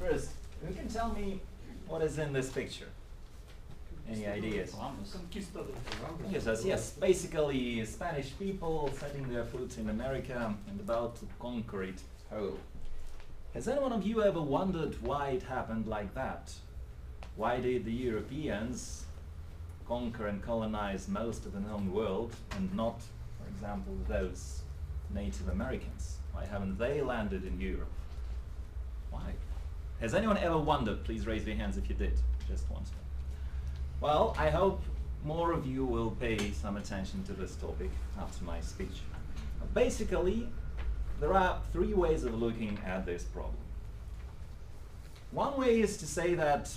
first, who can tell me what is in this picture? Any ideas? Yes, basically Spanish people setting their foot in America and about to conquer it whole. Has any one of you ever wondered why it happened like that? Why did the Europeans conquer and colonize most of the known world and not, for example, those Native Americans? Why haven't they landed in Europe? Why? Has anyone ever wondered? Please raise your hands if you did, just once. Well, I hope more of you will pay some attention to this topic after my speech. Basically, there are three ways of looking at this problem. One way is to say that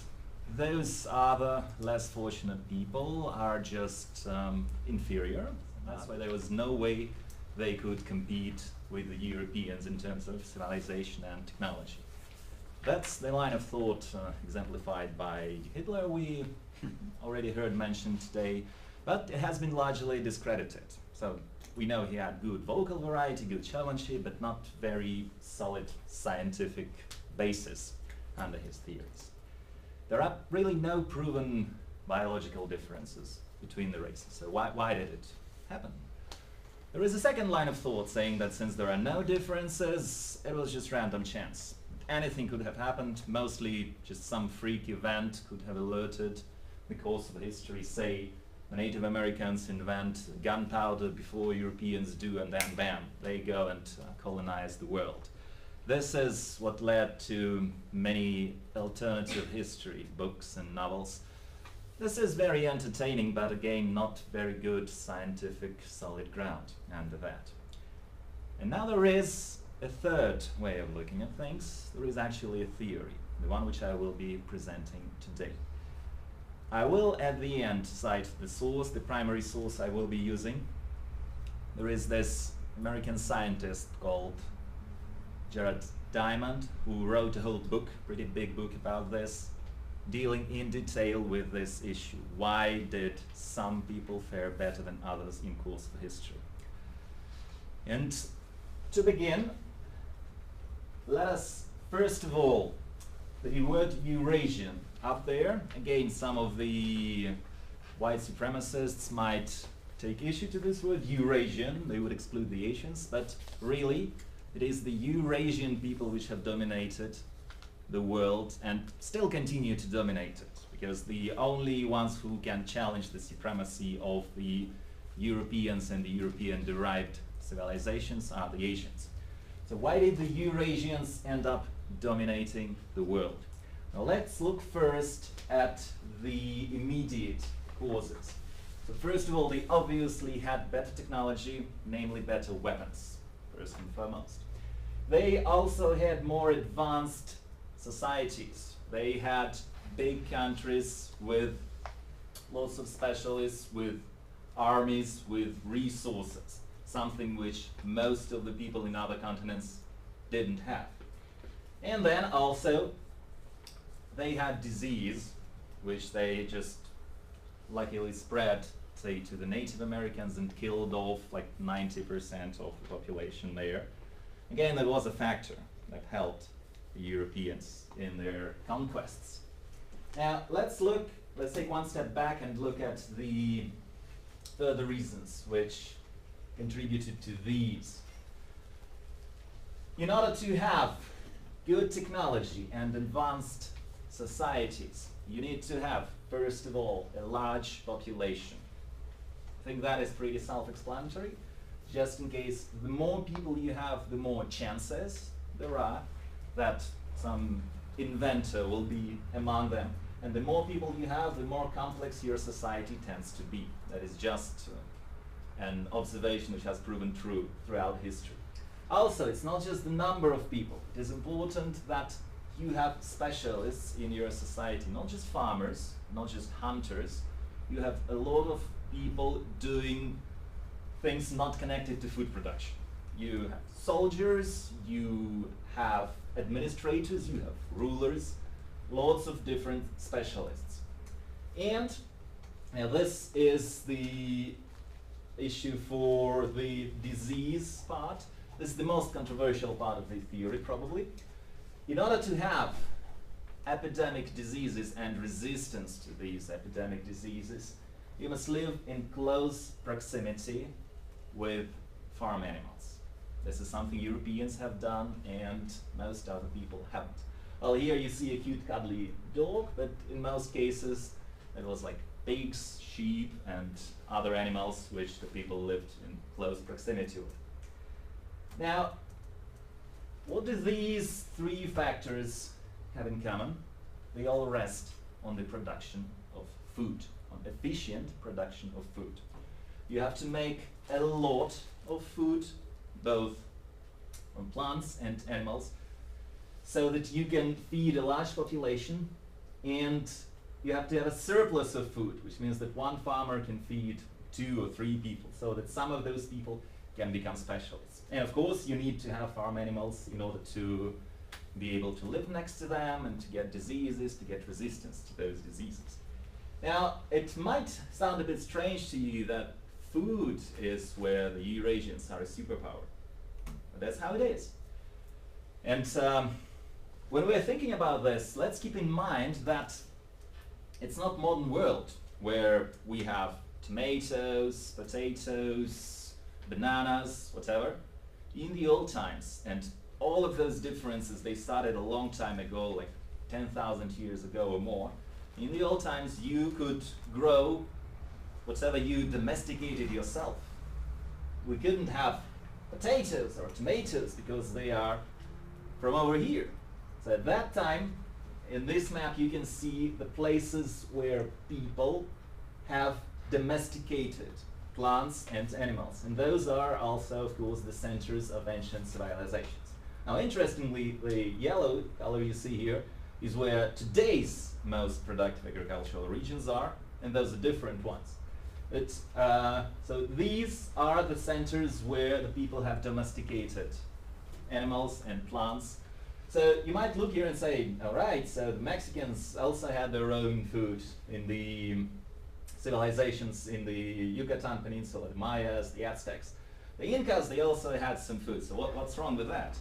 those other less fortunate people are just inferior. That's why there was no way they could compete with the Europeans in terms of civilization and technology. That's the line of thought exemplified by Hitler, we already heard mentioned today, but it has been largely discredited. So we know he had good vocal variety, good showmanship, but not very solid scientific basis under his theories. There are really no proven biological differences between the races. So why did it happen? There is a second line of thought saying that since there are no differences, it was just random chance. Anything could have happened, mostly just some freak event could have alerted the course of history. Say the Native Americans invent gunpowder before Europeans do, and then bam, they go and colonize the world. This is what led to many alternative history books and novels. This is very entertaining, but again, not very good scientific solid ground under that. And now there is a third way of looking at things. There is actually a theory, the one which I will be presenting today. I will at the end cite the source, the primary source I will be using. There is this American scientist called Jared Diamond who wrote a whole book, pretty big book about this, dealing in detail with this issue. Why did some people fare better than others in course of history? And to begin, let us first of all, the word Eurasian up there. Again, some of the white supremacists might take issue to this word, Eurasian. They would exclude the Asians, but really, it is the Eurasian people which have dominated the world and still continue to dominate it, because the only ones who can challenge the supremacy of the Europeans and the European-derived civilizations are the Asians. So why did the Eurasians end up dominating the world? Now let's look first at the immediate causes. So first of all, they obviously had better technology, namely better weapons, first and foremost. They also had more advanced societies. They had big countries with lots of specialists, with armies, with resources, something which most of the people in other continents didn't have. And then also, they had disease, which they just luckily spread, say, to the Native Americans and killed off like 90% of the population there. Again, that was a factor that helped the Europeans in their conquests. Now, let's take one step back and look at the further reasons which contributed to these. In order to have good technology and advanced societies, you need to have, first of all, a large population. I think that is pretty self-explanatory. Just in case, the more people you have, the more chances there are that some inventor will be among them. And the more people you have, the more complex your society tends to be. That is just an observation which has proven true throughout history. Also, it's not just the number of people. It is important that you have specialists in your society, not just farmers, not just hunters. You have a lot of people doing things not connected to food production. You have soldiers, you have administrators, you have rulers, lots of different specialists. And this is the issue for the disease part. This is the most controversial part of the theory, probably. In order to have epidemic diseases and resistance to these epidemic diseases, you must live in close proximity with farm animals. This is something Europeans have done and most other people haven't. Well, here you see a cute cuddly dog, but in most cases it was like pigs, sheep, and other animals which the people lived in close proximity with. Now, what do these three factors have in common? They all rest on the production of food, on efficient production of food. You have to make a lot of food, both from plants and animals, so that you can feed a large population, and you have to have a surplus of food, which means that one farmer can feed 2 or 3 people, so that some of those people can become specialists. And of course, you need to have farm animals in order to be able to live next to them and to get diseases, to get resistance to those diseases. Now, it might sound a bit strange to you that food is where the Eurasians are a superpower, but that's how it is. And when we're thinking about this, let's keep in mind that it's not modern world where we have tomatoes, potatoes, bananas, whatever. In the old times, and all of those differences, they started a long time ago, like 10,000 years ago or more. In the old times, you could grow whatever you domesticated yourself. We couldn't have potatoes or tomatoes because they are from over here. So at that time, in this map, you can see the places where people have domesticated plants and animals. And those are also, of course, the centers of ancient civilizations. Now, interestingly, the yellow color you see here is where today's most productive agricultural regions are, and those are different ones. So these are the centers where the people have domesticated animals and plants. So you might look here and say, all right, so the Mexicans also had their own food in the civilizations in the Yucatan Peninsula, the Mayas, the Aztecs. The Incas, they also had some food, so what's wrong with that?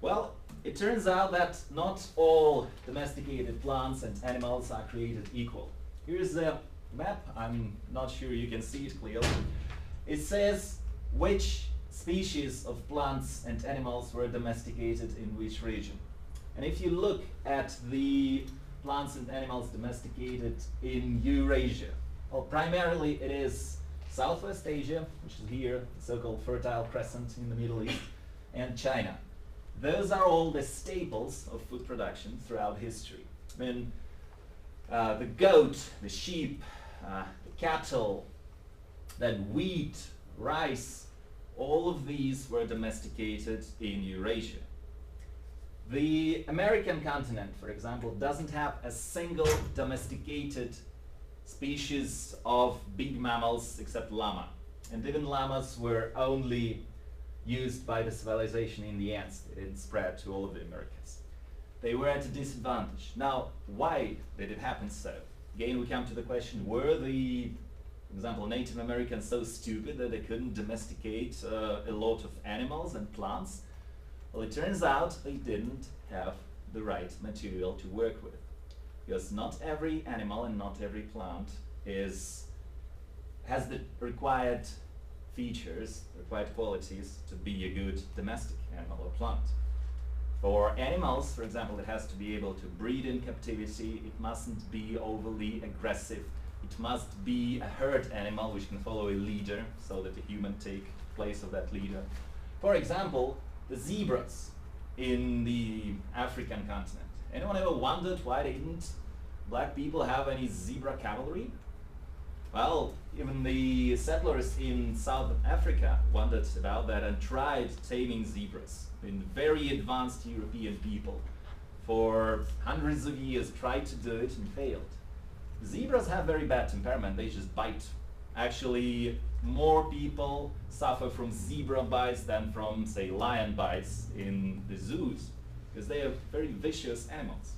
Well, it turns out that not all domesticated plants and animals are created equal. Here's a map, I'm not sure you can see it clearly. It says which species of plants and animals were domesticated in which region. And if you look at the plants and animals domesticated in Eurasia, well, primarily it is Southwest Asia, which is here, the so-called Fertile Crescent in the Middle East, and China. Those are all the staples of food production throughout history. I mean, the goat, the sheep, the cattle, then wheat, rice, all of these were domesticated in Eurasia. The American continent, for example, doesn't have a single domesticated species of big mammals except llama. And even llamas were only used by the civilization in the Andes. They didn't spread to all of the Americas. They were at a disadvantage. Now, why did it happen so? Again, we come to the question, were the, for example, Native Americans so stupid that they couldn't domesticate a lot of animals and plants? Well, it turns out they didn't have the right material to work with. Because not every animal and not every plant has the required features, required qualities to be a good domestic animal or plant. For animals, for example, it has to be able to breed in captivity, it mustn't be overly aggressive, it must be a herd animal which can follow a leader so that the human take place of that leader. For example, the zebras in the African continent. Anyone ever wondered why didn't black people have any zebra cavalry? Well, even the settlers in South Africa wondered about that and tried taming zebras. In very advanced European people for hundreds of years tried to do it and failed. Zebras have very bad temperament, they just bite. Actually, more people suffer from zebra bites than from, say, lion bites in the zoos, because they are very vicious animals.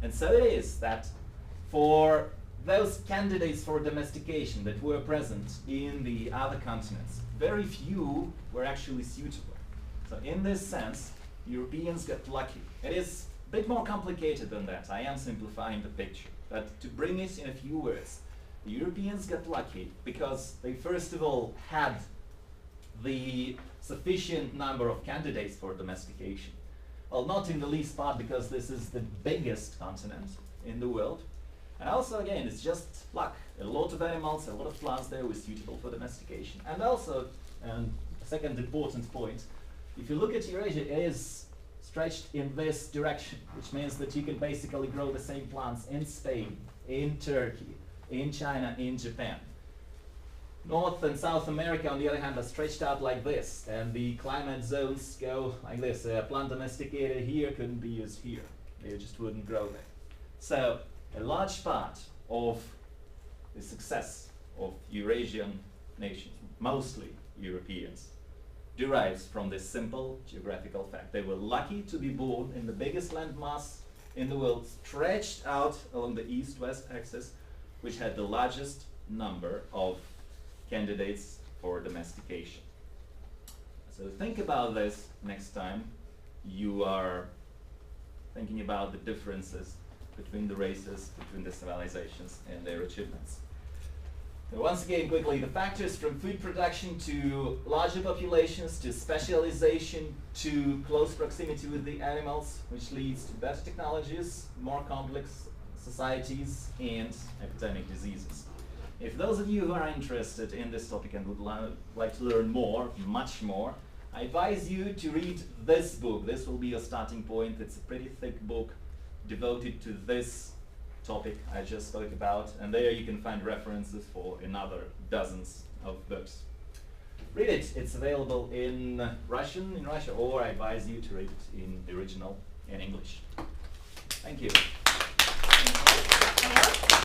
And so it is that for those candidates for domestication that were present in the other continents, very few were actually suitable. So in this sense, Europeans got lucky. It is A bit more complicated than that. I am simplifying the picture. But to bring it in a few words, the Europeans got lucky because they first of all had the sufficient number of candidates for domestication. Well, not in the least part because this is the biggest continent in the world. And also, again, it's just luck. A lot of animals, a lot of plants there were suitable for domestication. And also, a second important point, if you look at Eurasia, it is stretched in this direction, which means that you can basically grow the same plants in Spain, in Turkey, in China, in Japan. North and South America, on the other hand, are stretched out like this, and the climate zones go like this. A plant domesticated here couldn't be used here. They just wouldn't grow there. So, a large part of the success of Eurasian nations, mostly Europeans, derives from this simple geographical fact. They were lucky to be born in the biggest landmass in the world, stretched out along the east-west axis, which had the largest number of candidates for domestication. So think about this next time you are thinking about the differences between the races, between the civilizations and their achievements. So once again, quickly, the factors from food production to larger populations, to specialization, to close proximity with the animals, which leads to better technologies, more complex societies, and epidemic diseases. If those of you who are interested in this topic and would like to learn more, much more, I advise you to read this book. This will be your starting point. It's a pretty thick book devoted to this topic I just spoke about, and there you can find references for another dozens of books. Read it. It's available in Russian in Russia, or I advise you to read it in the original in English. Thank you.